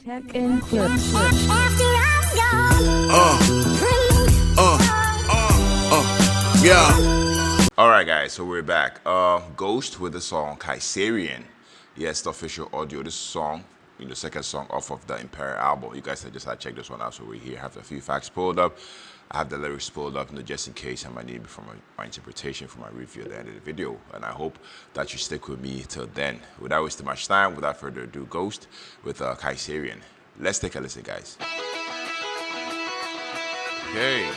Tech and clips. Yeah. Alright guys, so we're back. Ghost with the song Kaiserion. Yes, the official audio. This song, the second song off of the Imperial album. You guys just had to check this one out, so we're here. I have a few facts pulled up. I have the lyrics pulled up, just in case I might need for my interpretation for my review at the end of the video. And I hope that you stick with me till then. Without wasting much time, without further ado, Ghost with Kaiserion. Let's take a listen, guys. Okay.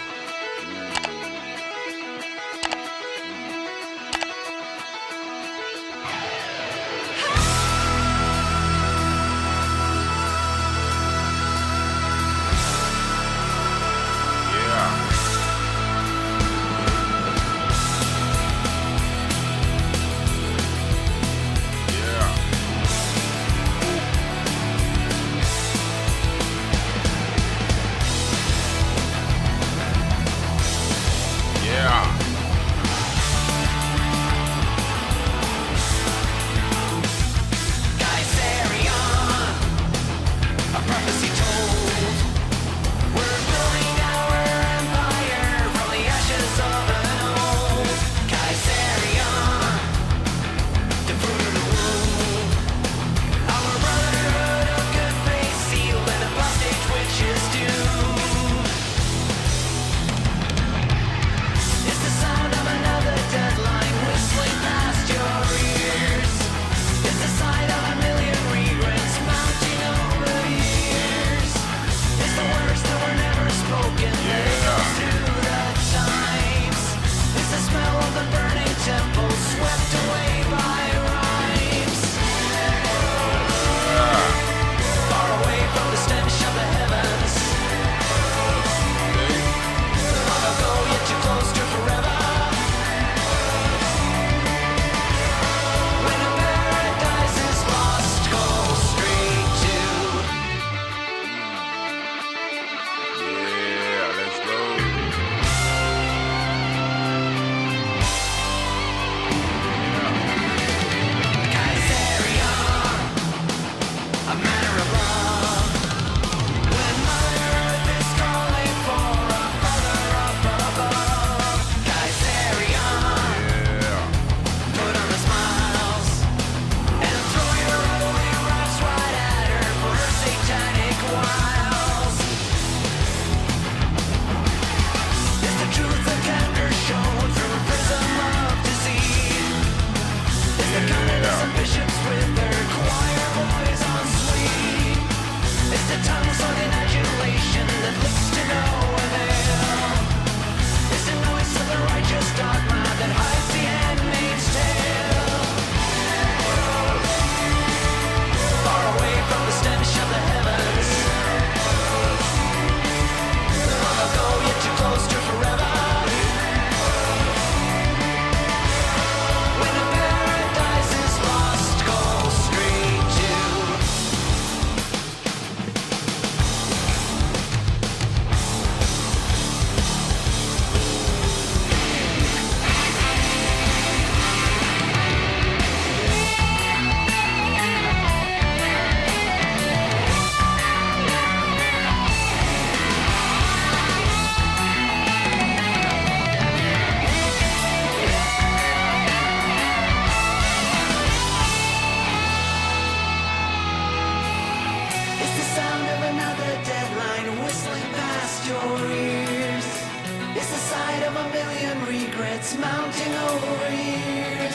Mounting over years.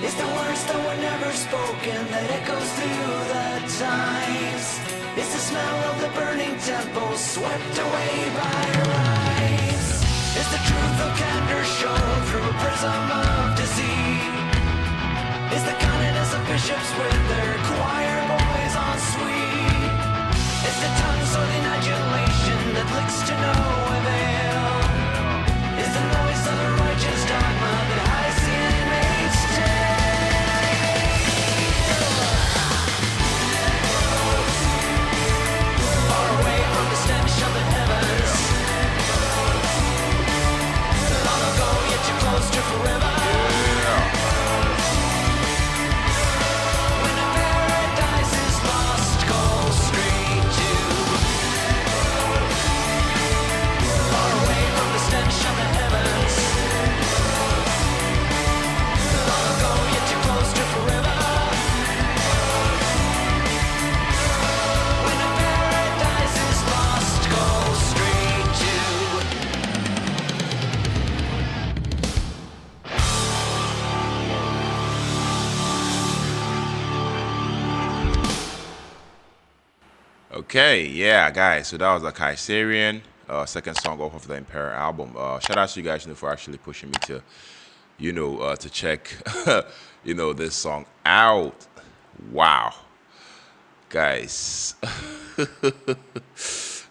It's the words that were never spoken that echoes through the times. It's the smell of the burning temple swept away by rhymes. It's the truth of candor shown through a prism of deceit. It's the kindness of bishops with their choir boys on suite. It's the tongues of the adulation that licks to no avail. It's the noise of the righteous dogma that hides the inmate's tale. Far away from the stench of the heavens. Long ago, yet too close to forever. When a paradise is lost, go Okay, yeah, guys. So that was a Kaiserion, second song off of the Imperial album. Shout out to you guys, for actually pushing me to, to check, this song out. Wow, guys.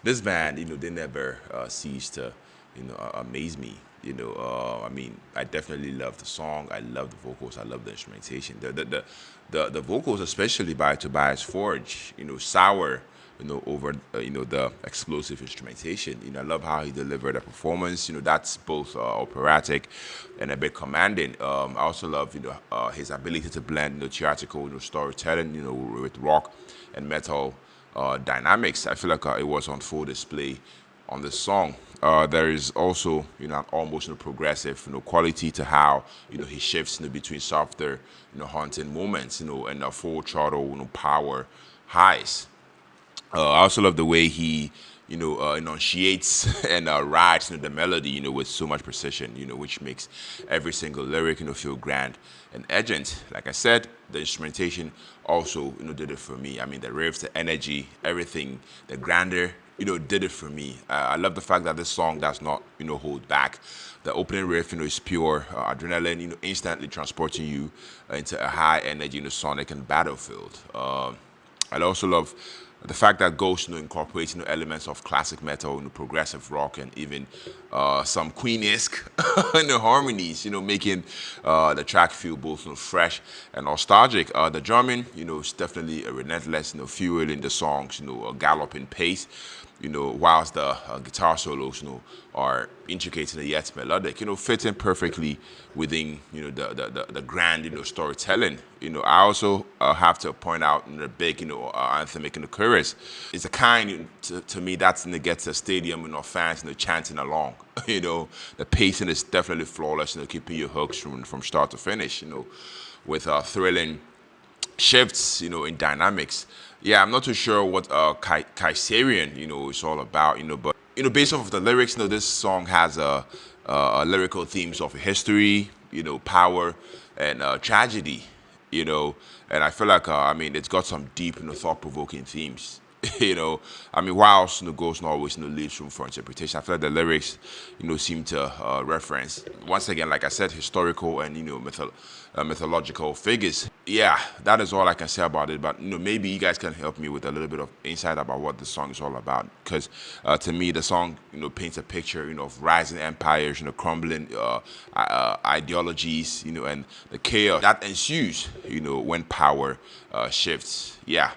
This band, they never cease to, amaze me. I mean, I definitely love the song. I love the vocals. I love the instrumentation. The vocals, especially by Tobias Forge, sour, over the explosive instrumentation. I love how he delivered a performance. That's both operatic and a bit commanding. I also love his ability to blend theatrical storytelling with rock and metal dynamics. I feel like it was on full display on this song. There is also, an almost progressive, quality to how, he shifts, between softer, haunting moments, and full throttle, power highs. I also love the way he, enunciates and writes the melody, with so much precision, which makes every single lyric, feel grand and urgent. Like I said, the instrumentation also, did it for me. I mean, the riffs, the energy, everything, the grandeur, did it for me. I love the fact that this song does not, hold back. The opening riff, is pure adrenaline, instantly transporting you into a high energy, sonic and battlefield. I also love the fact that Ghost incorporates elements of classic metal, progressive rock, and even some Queen-esque harmonies, making the track feel both fresh and nostalgic. The drumming, is definitely a relentless, fuel in the songs, a galloping pace. Whilst the guitar solos, are intricate and yet melodic, fitting perfectly within, the grand, storytelling. I also have to point out the big, anthemic, chorus. It's a kind, to me, that's gets the stadium, fans, chanting along. The pacing is definitely flawless, keeping you hooked from start to finish. With thrilling shifts, in dynamics. Yeah, I'm not too sure what Kaiserion, is all about, but based off of the lyrics, this song has lyrical themes of history, power and tragedy, and I feel like I mean it's got some deep, thought-provoking themes. I mean, whilst Ghost always leaves room for interpretation, I feel like the lyrics, seem to reference once again, like I said, historical and mythological figures. Yeah, that is all I can say about it. But maybe you guys can help me with a little bit of insight about what the song is all about. Because to me, the song, paints a picture, of rising empires, crumbling ideologies, and the chaos that ensues, when power shifts. Yeah.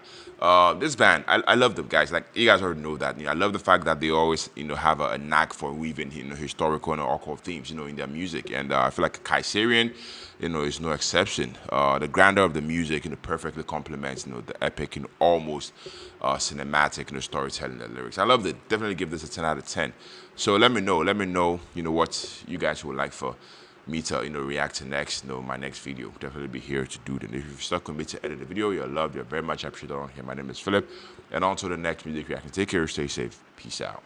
This band, I love them guys. Like you guys already know that. I love the fact that they always, have a knack for weaving, historical and occult themes, in their music. And I feel like Kaiserion, is no exception. The grandeur of the music, perfectly complements, the epic, almost cinematic, storytelling, the lyrics. I loved it. Definitely give this a 10 out of 10. So let me know, what you guys would like for me to react to next. My next video. Definitely be here to do it. And if you're stuck with me to edit the video, you're loved. You're very much appreciated on here. My name is Philip, and on to the next music reaction. Take care. Stay safe. Peace out.